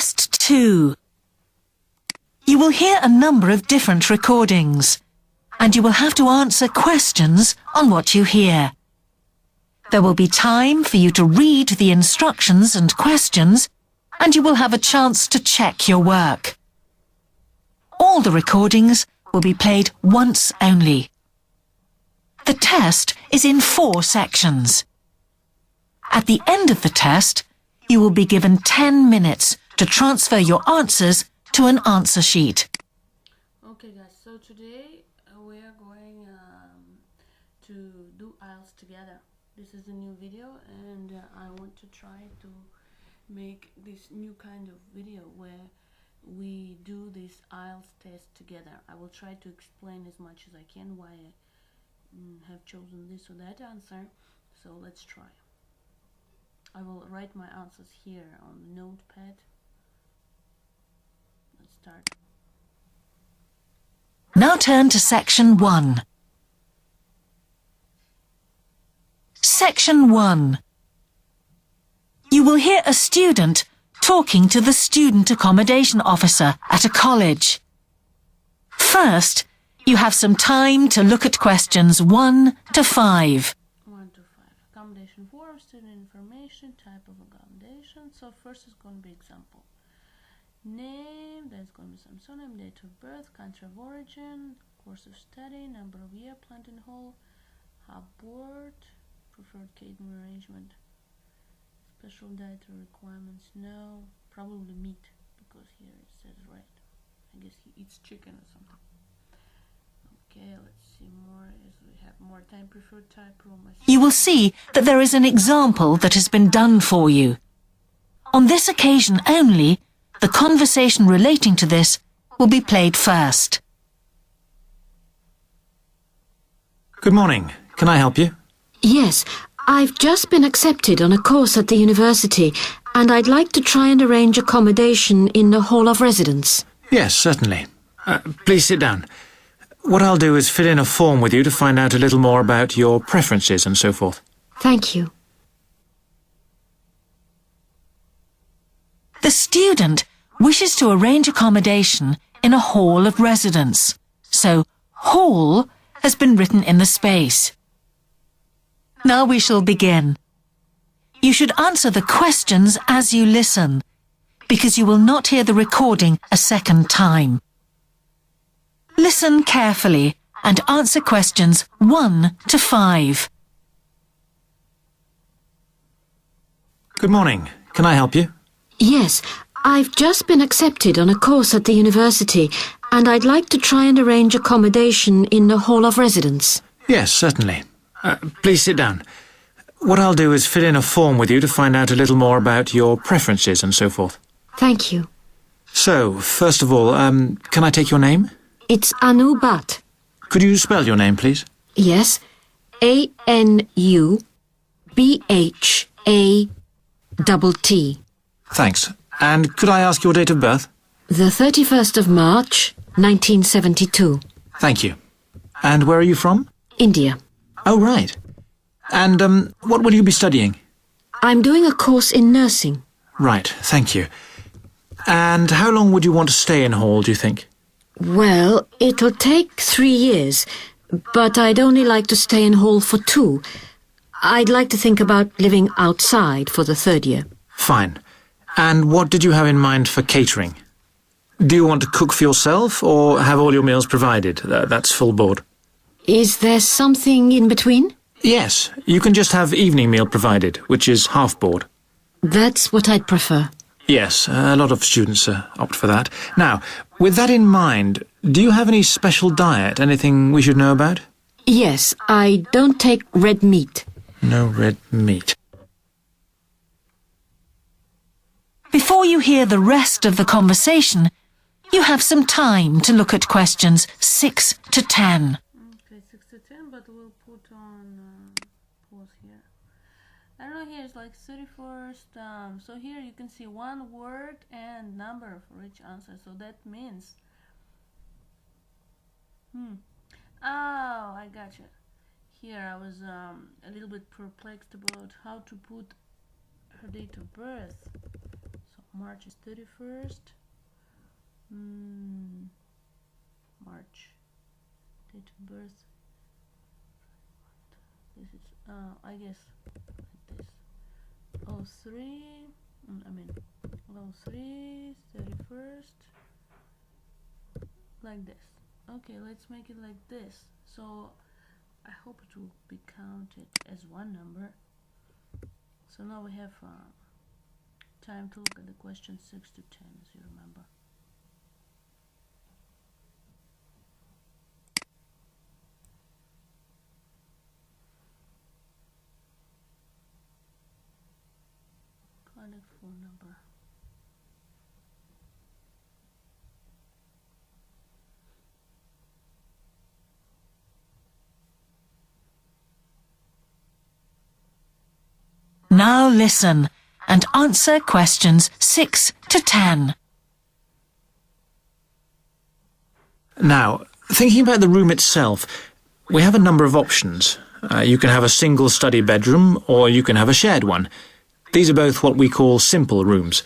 Test 2. You will hear a number of different recordings, and you will have to answer questions on what you hear. There will be time for you to read the instructions and questions, and you will have a chance to check your work. All the recordings will be played once only. The test is in 4 sections. At the end of the test, you will be given 10 minutes to transfer your answers to an answer sheet. Okay guys, so today we are going to do IELTS together. This is a new video, and I want to try to make this new kind of video where we do this IELTS test together. I will try to explain as much as I can why I have chosen this or that answer. So let's try. I will write my answers here on the notepad. Let's start. Now turn to Section 1. Section 1. You will hear a student talking to the student accommodation officer at a college. First, you have some time to look at questions 1 to 5. 1 to 5. Accommodation form, student information, type of accommodation. So first is going to be example. Name, there's going to be some surname, date of birth, country of origin, course of study, number of year, plant and hole, board, preferred catering arrangement, special dietary requirements, no, probably meat, because here it says red. I guess he eats chicken or something. Okay, let's see more as we have more time. Preferred type, room. You will see that there is an example that has been done for you. On this occasion only, the conversation relating to this will be played first. Good morning. Can I help you? Yes, I've just been accepted on a course at the university, and I'd like to try and arrange accommodation in the hall of residence. Yes, certainly. Please sit down. What I'll do is fill in a form with you to find out a little more about your preferences and so forth. Thank you. The student wishes to arrange accommodation in a hall of residence, so hall has been written in the space. Now we shall begin. You should answer the questions as you listen, because you will not hear the recording a second time. Listen carefully and answer questions 1 to 5. Good morning. Can I help you? Yes, I've just been accepted on a course at the university, and I'd like to try and arrange accommodation in the hall of residence. Yes, certainly. Please sit down. What I'll do is fill in a form with you to find out a little more about your preferences and so forth. Thank you. So, first of all, can I take your name? It's Anu Bhatt. Could you spell your name, please? Yes, ANUBHATT. Thanks. And could I ask your date of birth? The 31st of March, 1972. Thank you. And where are you from? India. Oh, right. And what will you be studying? I'm doing a course in nursing. Right, thank you. And how long would you want to stay in hall, do you think? Well, it'll take 3 years, but I'd only like to stay in hall for 2. I'd like to think about living outside for the 3rd year. Fine. And what did you have in mind for catering? Do you want to cook for yourself or have all your meals provided? That's full board. Is there something in between? Yes, you can just have evening meal provided, which is half board. That's what I'd prefer. Yes, a lot of students opt for that. Now, with that in mind, do you have any special diet, anything we should know about? Yes, I don't take red meat. No red meat. Before you hear the rest of the conversation, you have some time to look at questions 6 to 10. Okay, 6 to 10, but we'll put on pause here. I don't know, here it's like 31st. So here you can see one word and number for each answer. So that means... Oh, I gotcha. Here I was a little bit perplexed about how to put her date of birth. So March is 31st. March. Date of birth. This is, I guess, like this. 03, 31st. Like this. Okay, let's make it like this. So, I hope it will be counted as one number. So now we have time to look at the question 6 to 10, as you remember. Contact phone number. Now listen and answer questions 6 to 10. Now, thinking about the room itself, we have a number of options. You can have a single study bedroom, or you can have a shared one. These are both what we call simple rooms.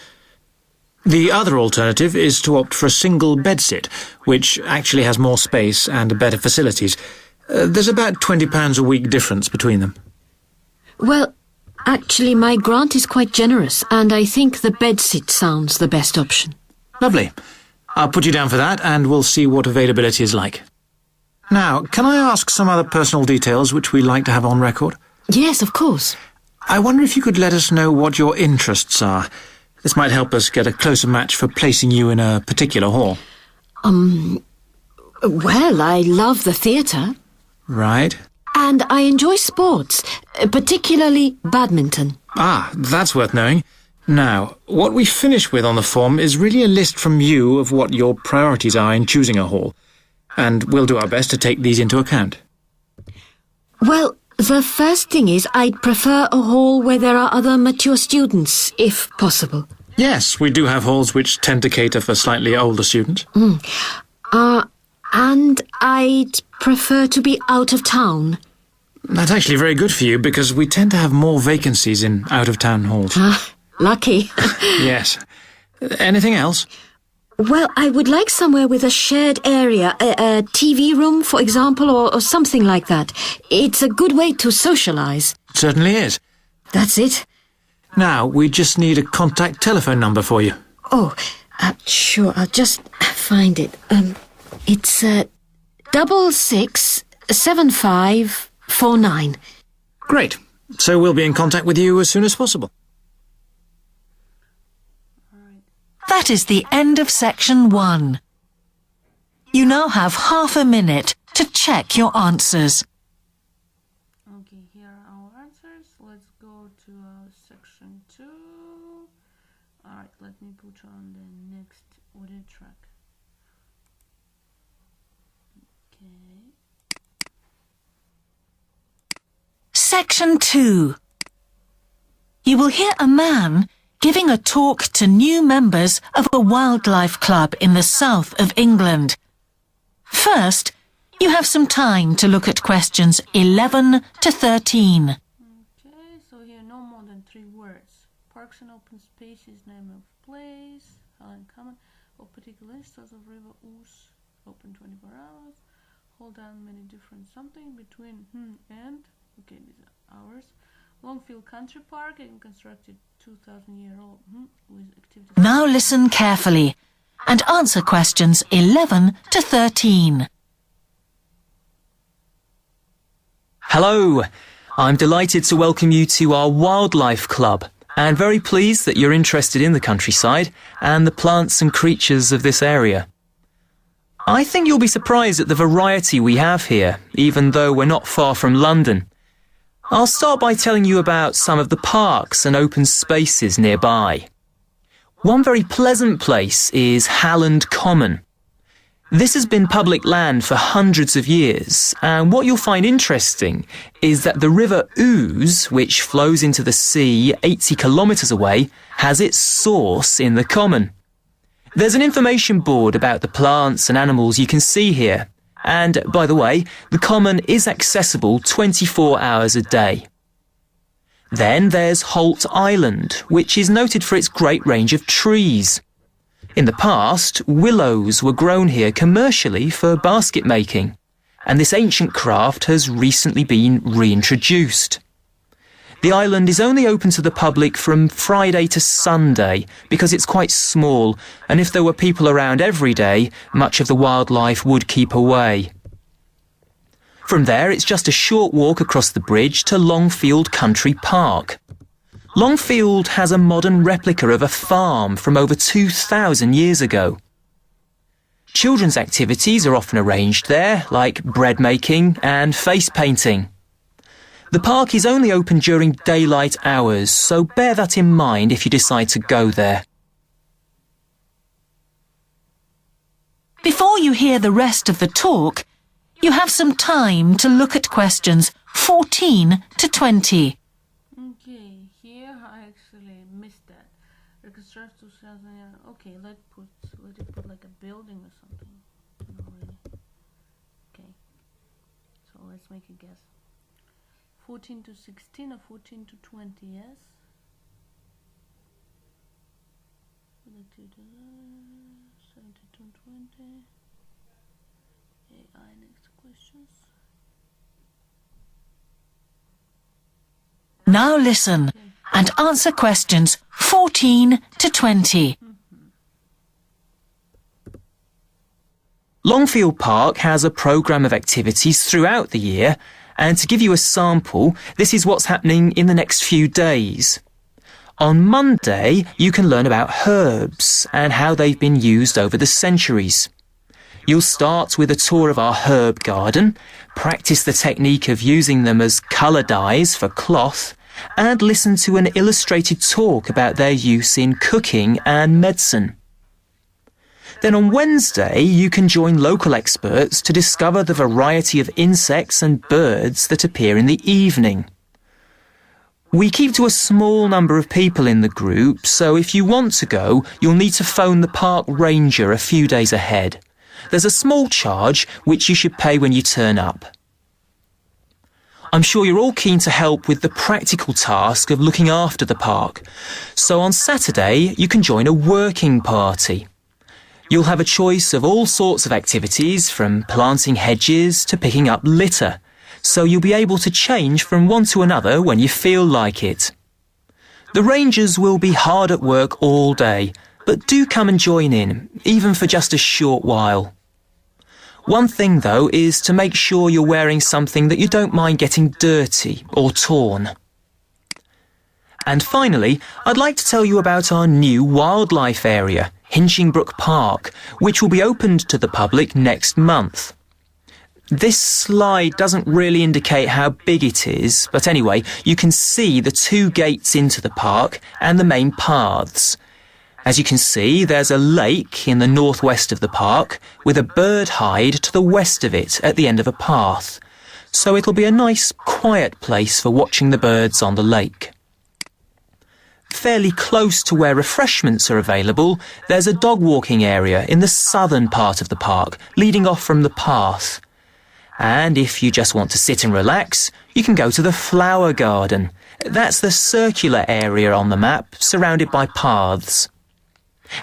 The other alternative is to opt for a single bedsit, which actually has more space and better facilities. There's about £20 a week difference between them. Well, actually, my grant is quite generous, and I think the bedsit sounds the best option. Lovely. I'll put you down for that, and we'll see what availability is like. Now, can I ask some other personal details which we like to have on record? Yes, of course. I wonder if you could let us know what your interests are. This might help us get a closer match for placing you in a particular hall. Well, I love the theatre. Right. And I enjoy sports, particularly badminton. Ah, that's worth knowing. Now, what we finish with on the form is really a list from you of what your priorities are in choosing a hall. And we'll do our best to take these into account. Well, the first thing is I'd prefer a hall where there are other mature students, if possible. Yes, we do have halls which tend to cater for slightly older students. And I'd prefer to be out of town. That's actually very good for you because we tend to have more vacancies in out-of-town halls. Ah, lucky. Yes. Anything else? Well, I would like somewhere with a shared area, a TV room, for example, or something like that. It's a good way to socialise. Certainly is. That's it. Now, we just need a contact telephone number for you. Oh, sure, I'll just find it. It's 667549. Great. So we'll be in contact with you as soon as possible. That is the end of section 1. You now have half a minute to check your answers. Okay, here are our answers. Let's go to section 2. Alright, let me put on the next audio track. Okay. Section 2. You will hear a man giving a talk to new members of a wildlife club in the south of England. First, you have some time to look at questions 11 to 13. Okay, so here no more than 3 words. Parks and open spaces, name of place, Helen Common, or particular instance of River Ouse, open 24 hours. Hold down many different something between and, okay, these are hours. Longfield Country Park, and constructed 2,000-year-old with activities. Now listen carefully and answer questions 11 to 13. Hello, I'm delighted to welcome you to our wildlife club and very pleased that you're interested in the countryside and the plants and creatures of this area. I think you'll be surprised at the variety we have here, even though we're not far from London. I'll start by telling you about some of the parks and open spaces nearby. One very pleasant place is Halland Common. This has been public land for hundreds of years, and what you'll find interesting is that the River Ouse, which flows into the sea 80 kilometres away, has its source in the common. There's an information board about the plants and animals you can see here. And, by the way, the common is accessible 24 hours a day. Then there's Holt Island, which is noted for its great range of trees. In the past, willows were grown here commercially for basket making, and this ancient craft has recently been reintroduced. The island is only open to the public from Friday to Sunday because it's quite small, and if there were people around every day, much of the wildlife would keep away. From there, it's just a short walk across the bridge to Longfield Country Park. Longfield has a modern replica of a farm from over 2,000 years ago. Children's activities are often arranged there, like bread making and face painting. The park is only open during daylight hours, so bear that in mind if you decide to go there. Before you hear the rest of the talk, you have some time to look at questions 14 to 20. Okay, here I actually missed that. Reconstruct 2000. Okay, let it put like a building or something. No, really. Okay, so let's make a guess. 14 to 16 or 14 to 20, yes? 72 and 20. AI next questions. Now listen and answer questions 14 to 20. Longfield Park has a programme of activities throughout the year, and to give you a sample, this is what's happening in the next few days. On Monday, you can learn about herbs and how they've been used over the centuries. You'll start with a tour of our herb garden, practice the technique of using them as colour dyes for cloth, and listen to an illustrated talk about their use in cooking and medicine. Then on Wednesday, you can join local experts to discover the variety of insects and birds that appear in the evening. We keep to a small number of people in the group, so if you want to go, you'll need to phone the park ranger a few days ahead. There's a small charge which you should pay when you turn up. I'm sure you're all keen to help with the practical task of looking after the park, so on Saturday you can join a working party. You'll have a choice of all sorts of activities, from planting hedges to picking up litter, so you'll be able to change from one to another when you feel like it. The rangers will be hard at work all day, but do come and join in, even for just a short while. One thing, though, is to make sure you're wearing something that you don't mind getting dirty or torn. And finally, I'd like to tell you about our new wildlife area, Hinchingbrook Park, which will be opened to the public next month. This slide doesn't really indicate how big it is, but anyway, you can see the 2 gates into the park and the main paths. As you can see, there's a lake in the northwest of the park with a bird hide to the west of it at the end of a path. So it'll be a nice, quiet place for watching the birds on the lake. Fairly close to where refreshments are available, there's a dog walking area in the southern part of the park, leading off from the path. And if you just want to sit and relax, you can go to the flower garden. That's the circular area on the map, surrounded by paths.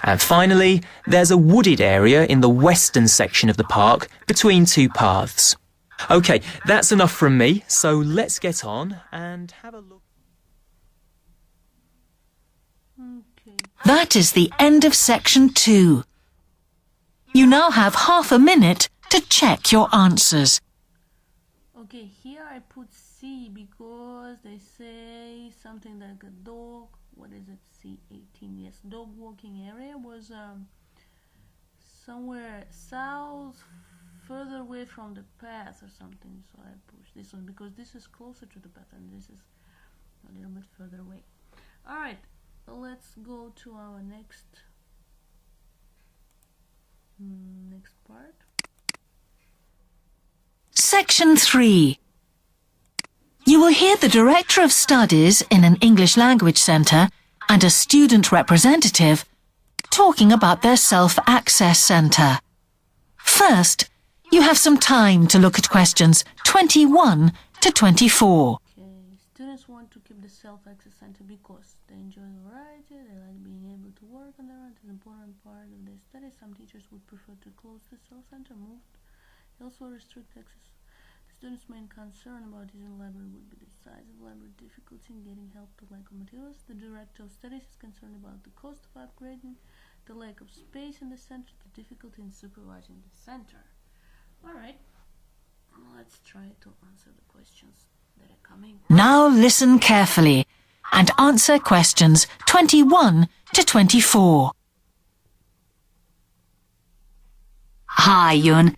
And finally, there's a wooded area in the western section of the park, between 2 paths. OK, that's enough from me, so let's get on and have a look. Okay. That is the end of section 2. You now have half a minute to check your answers. Okay, here I put C because they say something like a dog. What is it? C18. Yes, dog walking area was somewhere south, further away from the path or something. So I pushed this one because this is closer to the path and this is a little bit further away. All right, let's go to our next part. Section 3. You will hear the Director of Studies in an English Language Centre and a student representative talking about their Self-Access Centre. First, you have some time to look at questions 21 to 24. Okay, students want to keep the self-access center because they enjoy the variety, they like being able to work on their own. It's an important part of their studies. Some teachers would prefer to close the self-center, move, also restrict access. The students' main concern about using the library would be the size of the library, difficulty in getting help to local materials. The director of studies is concerned about the cost of upgrading, the lack of space in the center, the difficulty in supervising the center. Alright, let's try to answer the questions that are coming. Now listen carefully and answer questions 21 to 24. Hi, Yun.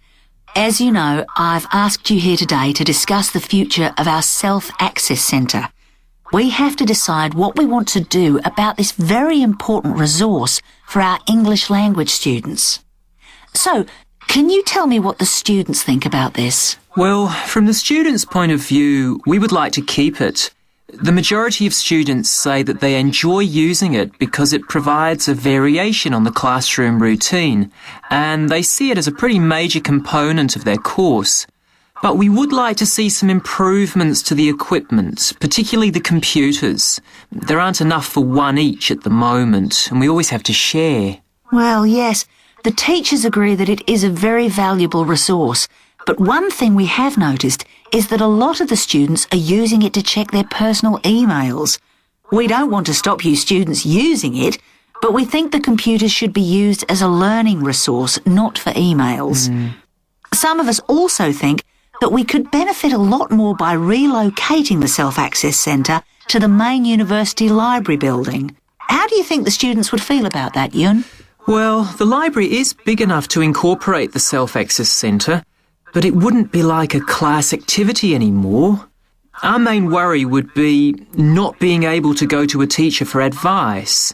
As you know, I've asked you here today to discuss the future of our self-access centre. We have to decide what we want to do about this very important resource for our English language students. So, can you tell me what the students think about this? Well, from the students' point of view, we would like to keep it. The majority of students say that they enjoy using it because it provides a variation on the classroom routine, and they see it as a pretty major component of their course. But we would like to see some improvements to the equipment, particularly the computers. There aren't enough for one each at the moment, and we always have to share. Well, yes, the teachers agree that it is a very valuable resource. But one thing we have noticed is that a lot of the students are using it to check their personal emails. We don't want to stop you students using it, but we think the computers should be used as a learning resource, not for emails. Some of us also think that we could benefit a lot more by relocating the Self-Access Centre to the main university library building. How do you think the students would feel about that, Yun? Well, the library is big enough to incorporate the Self-Access Centre, but it wouldn't be like a class activity anymore. Our main worry would be not being able to go to a teacher for advice.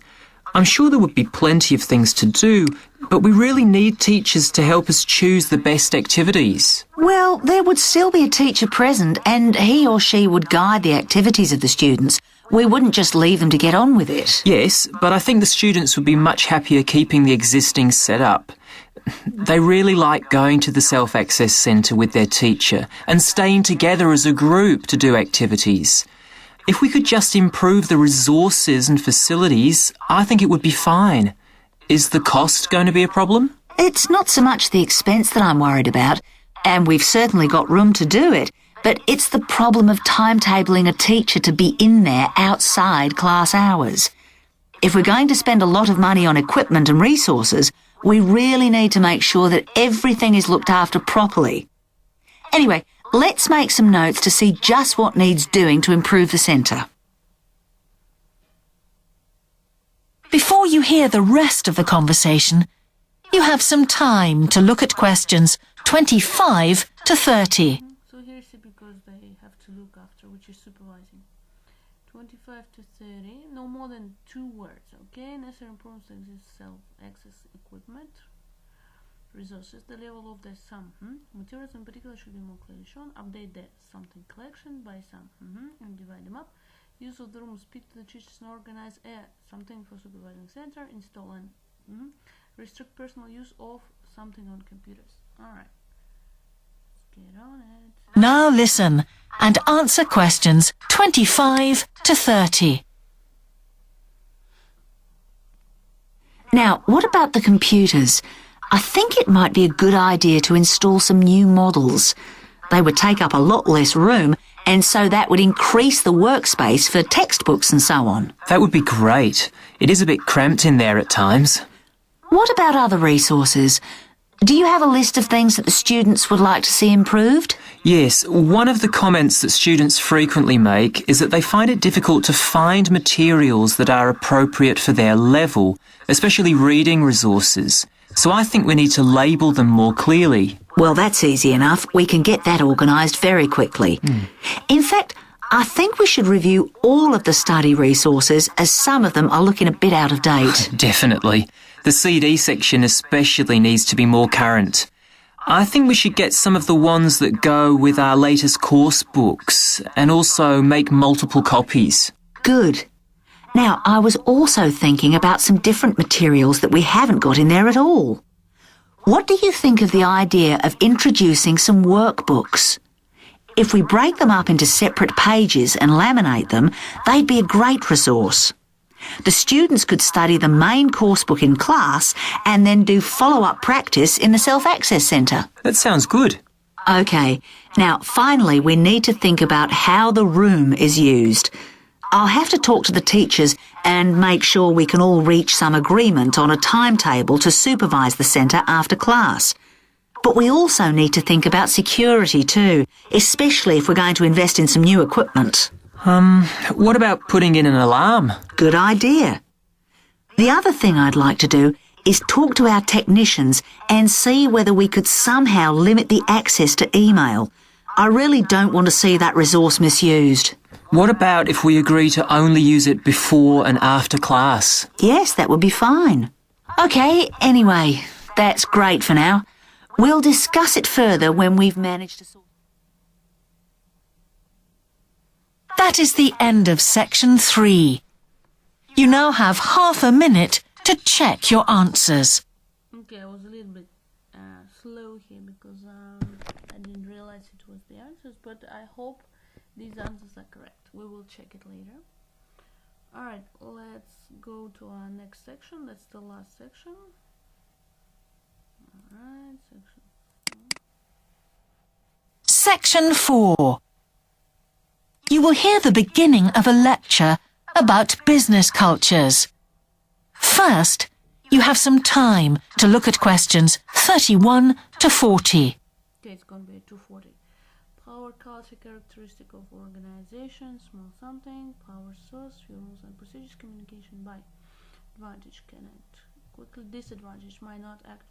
I'm sure there would be plenty of things to do, but we really need teachers to help us choose the best activities. Well, there would still be a teacher present and he or she would guide the activities of the students. We wouldn't just leave them to get on with it. Yes, but I think the students would be much happier keeping the existing setup. They really like going to the Self-Access Centre with their teacher and staying together as a group to do activities. If we could just improve the resources and facilities, I think it would be fine. Is the cost going to be a problem? It's not so much the expense that I'm worried about, and we've certainly got room to do it, but it's the problem of timetabling a teacher to be in there outside class hours. If we're going to spend a lot of money on equipment and resources, we really need to make sure that everything is looked after properly. Anyway, let's make some notes to see just what needs doing to improve the centre. Before you hear the rest of the conversation, you have some time to look at questions 25 to 30. So here's it because they have to look after, which is supervising. 25 to 30, no more than 2 words, okay? Necessary improvements to exist self-access equipment, resources, the level of the sum. Materials in particular should be more clearly shown. Update the something collection by some and divide them up. Use of the room, speak to the teachers and organize something for supervising center, install and restrict personal use of something on computers. Alright, let's get on it. Now listen and answer questions 25 to 30. Now, what about the computers? I think it might be a good idea to install some new models. They would take up a lot less room, and so that would increase the workspace for textbooks and so on. That would be great. It is a bit cramped in there at times. What about other resources? Do you have a list of things that the students would like to see improved? Yes, one of the comments that students frequently make is that they find it difficult to find materials that are appropriate for their level, especially reading resources. So I think we need to label them more clearly. Well, that's easy enough. We can get that organised very quickly. In fact, I think we should review all of the study resources as some of them are looking a bit out of date. Definitely. The CD section especially needs to be more current. I think we should get some of the ones that go with our latest course books and also make multiple copies. Good. Now, I was also thinking about some different materials that we haven't got in there at all. What do you think of the idea of introducing some workbooks? If we break them up into separate pages and laminate them, they'd be a great resource. The students could study the main course book in class and then do follow-up practice in the Self-Access Centre. That sounds good. OK, now finally we need to think about how the room is used. I'll have to talk to the teachers and make sure we can all reach some agreement on a timetable to supervise the centre after class. But we also need to think about security too, especially if we're going to invest in some new equipment. What about putting in an alarm? Good idea. The other thing I'd like to do is talk to our technicians and see whether we could somehow limit the access to email. I really don't want to see that resource misused. What about if we agree to only use it before and after class? Yes, that would be fine. OK, anyway, that's great for now. We'll discuss it further when we've managed to sort. That is the end of section 3. You now have half a minute to check your answers. Okay, I was a little bit slow here because I didn't realize it was the answers, but I hope these answers are correct. We will check it later. Alright, let's go to our next section. That's the last section. Alright, Section 4. You will hear the beginning of a lecture about business cultures. First, you have some time to look at questions 31 to 40. Okay, it's going to be 240. Power, culture, characteristic of organization, small something, power source, rules and procedures, communication by advantage, cannot quickly, disadvantage, might not act,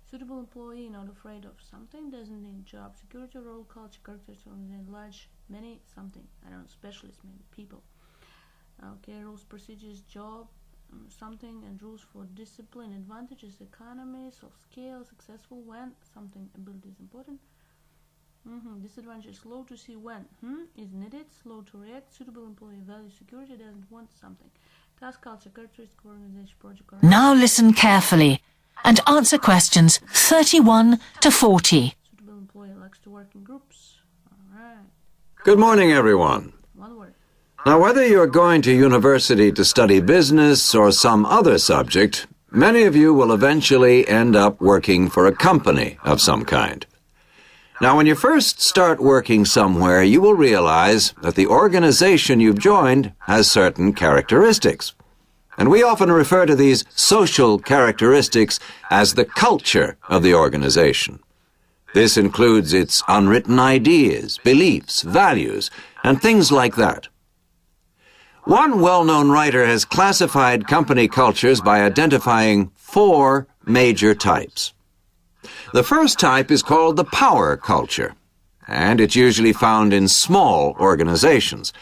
suitable employee, not afraid of something, doesn't need job, security, role, culture, characteristics, large, many, something, I don't know, specialists, maybe, people. Okay, rules, procedures, job, something, and rules for discipline, advantages, economy, soft scale, successful, when, something, ability is important. Disadvantage, slow to see when, is needed, slow to react, suitable employee, value, security, doesn't want something. Task, culture, characteristic, organization, project. Now listen carefully and answer questions 31 to 40. Suitable employee likes to work in groups. Alright. Good morning, everyone. One word. Now, whether you're going to university to study business or some other subject, many of you will eventually end up working for a company of some kind. Now, when you first start working somewhere, you will realize that the organization you've joined has certain characteristics. And we often refer to these social characteristics as the culture of the organization. This includes its unwritten ideas, beliefs, values, and things like that. One well-known writer has classified company cultures by identifying 4 major types. The first type is called the power culture, and it's usually found in small organizations.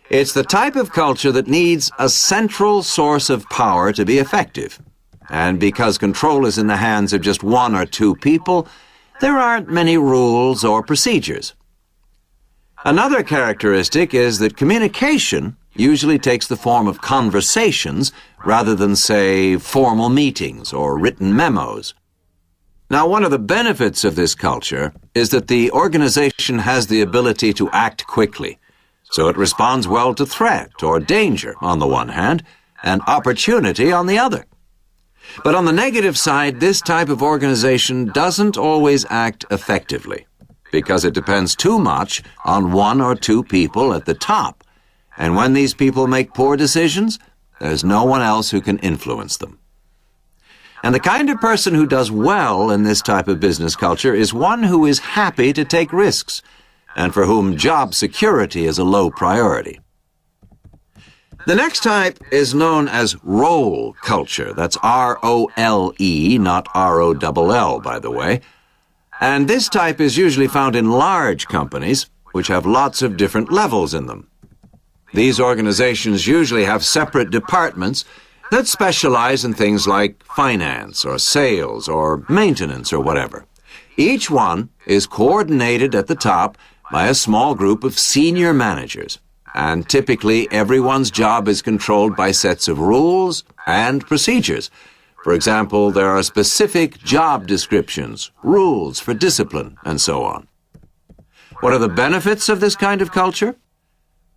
It's the type of culture that needs a central source of power to be effective. And because control is in the hands of just 1 or 2 people, there aren't many rules or procedures. Another characteristic is that communication usually takes the form of conversations rather than, say, formal meetings or written memos. Now, one of the benefits of this culture is that the organization has the ability to act quickly, so it responds well to threat or danger on the one hand, and opportunity on the other. But on the negative side, this type of organization doesn't always act effectively, because it depends too much on 1 or 2 people at the top, and when these people make poor decisions, there's no one else who can influence them. And the kind of person who does well in this type of business culture is one who is happy to take risks, and for whom job security is a low priority. The next type is known as role culture. That's R-O-L-E, not R-O-double-L, by the way. And this type is usually found in large companies, which have lots of different levels in them. These organizations usually have separate departments that specialize in things like finance or sales or maintenance or whatever. Each one is coordinated at the top by a small group of senior managers, and typically everyone's job is controlled by sets of rules and procedures. For example, there are specific job descriptions, rules for discipline, and so on. What are the benefits of this kind of culture?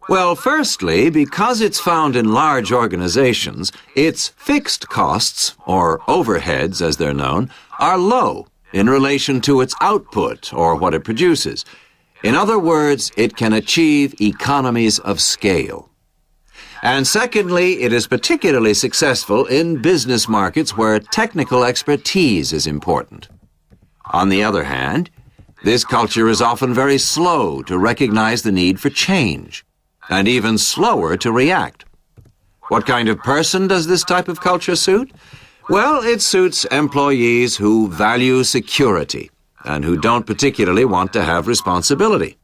Well, firstly, because it's found in large organizations, its fixed costs, or overheads as they're known, are low in relation to its output or what it produces. In other words, it can achieve economies of scale. And secondly, it is particularly successful in business markets where technical expertise is important. On the other hand, this culture is often very slow to recognize the need for change, and even slower to react. What kind of person does this type of culture suit? Well, it suits employees who value security and who don't particularly want to have responsibility.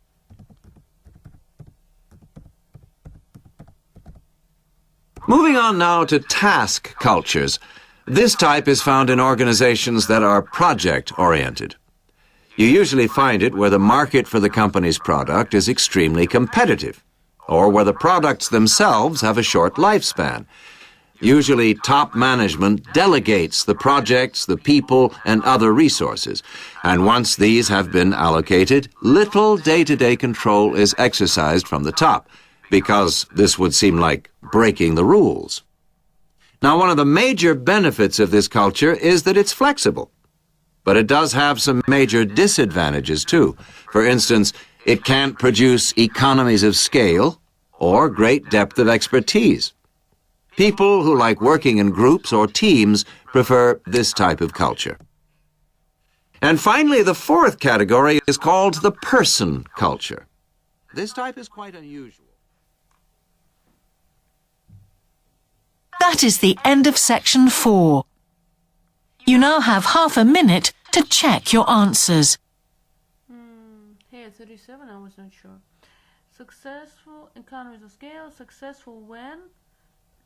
Moving on now to task cultures. This type is found in organizations that are project-oriented. You usually find it where the market for the company's product is extremely competitive, or where the products themselves have a short lifespan. Usually, top management delegates the projects, the people, and other resources, and once these have been allocated, little day-to-day control is exercised from the top, because this would seem like breaking the rules. Now, one of the major benefits of this culture is that it's flexible. But it does have some major disadvantages, too. For instance, it can't produce economies of scale or great depth of expertise. People who like working in groups or teams prefer this type of culture. And finally, the fourth category is called the person culture. This type is quite unusual. That is the end of section 4. You now have half a minute to check your answers. Here, 37, I was not sure. Successful economies of scale, successful when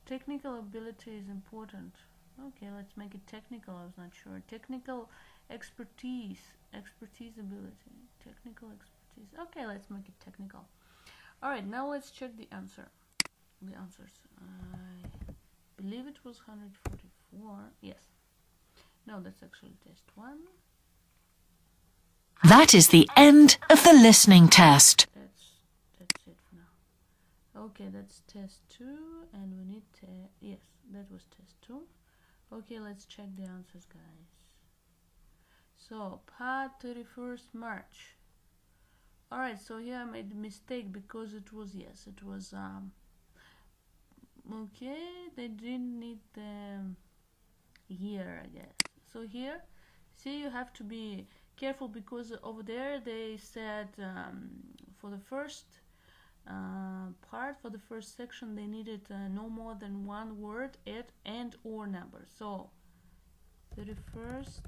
technical ability is important. Okay, let's make it technical, I was not sure. Technical expertise, expertise ability, technical expertise. Okay, let's make it technical. Alright, now let's check the answers. I believe it was 144, yes. No, that's actually test 1. That is the end of the listening test. That's it for now. Okay, that's test 2, and we need yes, that was test 2. Okay, let's check the answers, guys. So, part 31st March. Alright, so here I made a mistake because it was, yes, it was, okay, they didn't need the year, I guess. So here, see, you have to be careful because over there they said for the first part, for the first section, they needed no more than one word, and or number. So 31st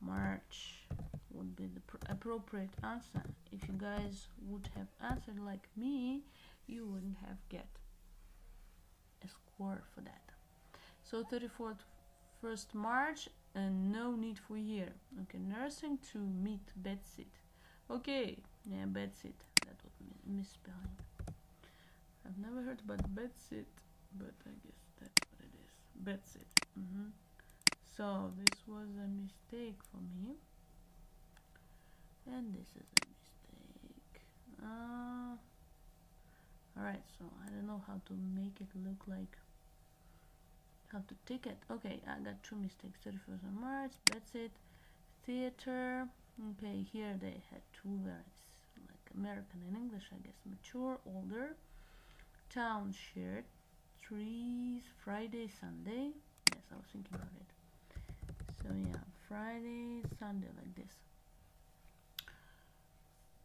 March would be the appropriate answer. If you guys would have answered like me, you wouldn't have get a score for that. So 31st March, and no need for year. Okay, nursing to meet bedsit. Okay, yeah, bedsit. That was misspelling. I've never heard about bedsit, but I guess that's what it is. Bedsit. So this was a mistake for me, and this is a mistake. Alright, so I don't know how to make it look like. How to tick it. Okay, I got 2 mistakes. 31st of March, that's it. Theater. Okay, here they had 2 words, like American and English, I guess. Mature, older. Town, shared. Trees, Friday, Sunday. Yes, I was thinking about it. So yeah, Friday, Sunday, like this.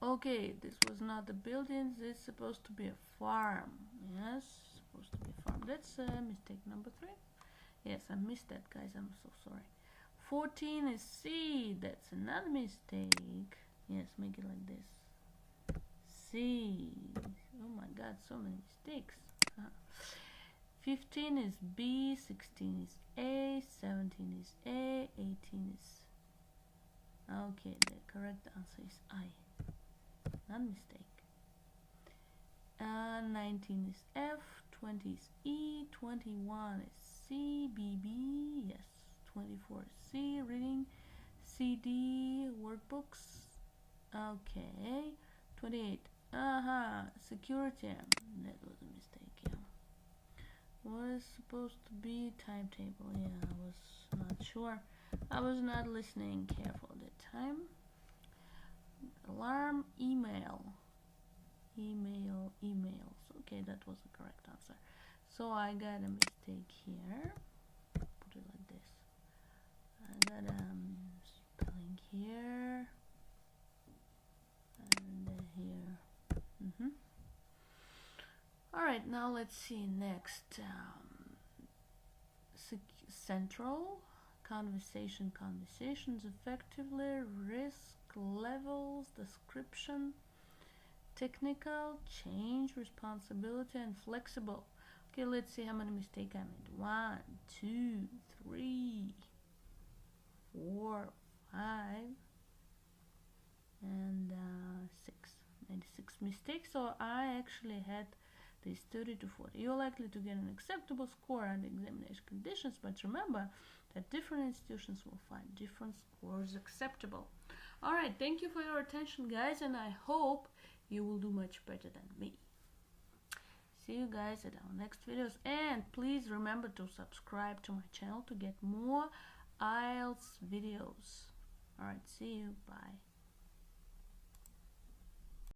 Okay, this was not the building. This is supposed to be a farm. Yes, supposed to be a farm. That's mistake number 3. Yes, I missed that, guys. I'm so sorry. 14 is C. That's another mistake. Yes, make it like this. C. Oh my God, so many mistakes. 15 is B. 16 is A. 17 is A. 18 is... Okay, the correct answer is I. Not mistake. 19 is F. 20 is E. 21 is C, B, B, yes, 24 C, reading, CD, workbooks, Okay, 28. Security. That was a mistake. Yeah. Was supposed to be timetable. Yeah, I was not sure. I was not listening careful at that time. Alarm. Emails. Okay, that was the correct answer. So I got a mistake here. Put it like this. I got spelling here and here. Alright, now let's see next. Central. Conversations effectively. Risk levels. Description. Technical. Change. Responsibility. And flexible. Okay, let's see how many mistakes I made. 1, 2, 3, 4, 5, and 6. Made 6 mistakes, so I actually had this 30 to 40. You're likely to get an acceptable score under examination conditions, but remember that different institutions will find different scores acceptable. Alright, thank you for your attention, guys, and I hope you will do much better than me. See you guys at our next videos, and please remember to subscribe to my channel to get more IELTS videos. Alright, see you, bye.